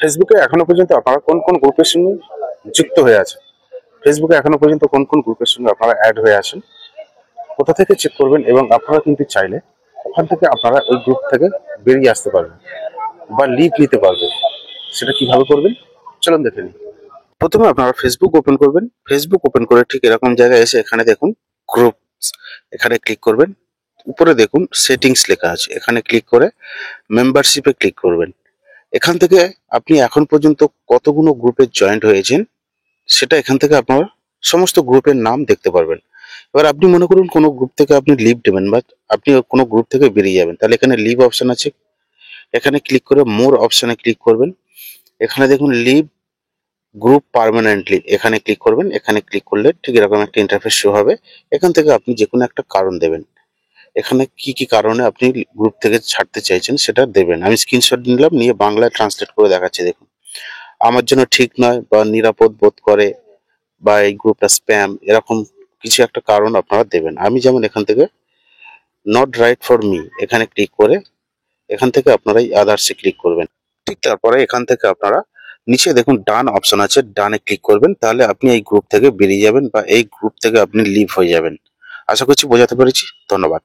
ফেসবুকে এখনো পর্যন্ত আপনারা কোন কোন গ্রুপের সঙ্গে যুক্ত হয়ে আছেন? ফেসবুকে এখনো পর্যন্ত কোন কোন গ্রুপের সঙ্গে আপনারা অ্যাড হয়ে আছেন, কোথা থেকে চেক করবেন? এবং আপনারা কিন্তু চাইলে ওখান থেকে আপনারা ওই গ্রুপ থেকে বেরিয়ে আসতে পারবেন বা লিভ নিতে পারবেন। সেটা কিভাবে করবেন চলুন দেখে নিই। প্রথমে আপনারা ফেসবুক ওপেন করবেন। ফেসবুক ওপেন করে ঠিক এরকম জায়গায় এসে এখানে দেখুন গ্রুপস, এখানে ক্লিক করবেন। উপরে দেখুন সেটিংস লেখা আছে, এখানে ক্লিক করে মেম্বারশিপে ক্লিক করবেন। এখান থেকে আপনি এখন পর্যন্ত কতগুলো গ্রুপে জয়েন্ট হয়েছেন সেটা এখান থেকে আপনার সমস্ত গ্রুপের নাম দেখতে পারবেন। এবার আপনি মনে করুন কোনো গ্রুপ থেকে আপনি লিভ দেবেন বা আপনি কোনো গ্রুপ থেকে বেরিয়ে যাবেন, তাহলে এখানে লিভ অপশন আছে, এখানে ক্লিক করে মোর অপশনে ক্লিক করবেন। এখানে দেখুন লিভ গ্রুপ পার্মানেন্টলি, এখানে ক্লিক করবেন। এখানে ক্লিক করলে ঠিক এরকম একটা ইন্টারফেস শো হবে। এখান থেকে আপনি যে কোনো একটা কারণ দেবেন, এখানে কি কি কারণে আপনি গ্রুপ থেকে ছাড়তে চাইছেন সেটা দেবেন। আমি স্ক্রিনশট নিলাম, নিয়ে বাংলায় ট্রান্সলেট করে দেখাচ্ছি দেখুন। আমার জন্য ঠিক নয় বা নিরাপদ বোধ করে বা এই গ্রুপটা স্প্যাম, এরকম কিছু একটা কারণ আপনারা দেবেন। আমি যেমন এখান থেকে নট রাইট ফর মি এখানে ক্লিক করে এখান থেকে আপনারা এই আদার্সে ক্লিক করবেন। ঠিক তারপরে এখান থেকে আপনারা নিচে দেখুন ডান অপশন আছে, ডানে ক্লিক করবেন। তাহলে আপনি এই গ্রুপ থেকে বেরিয়ে যাবেন বা এই গ্রুপ থেকে আপনি লিভ হয়ে যাবেন। আশা করছি বোঝাতে পেরেছি। ধন্যবাদ।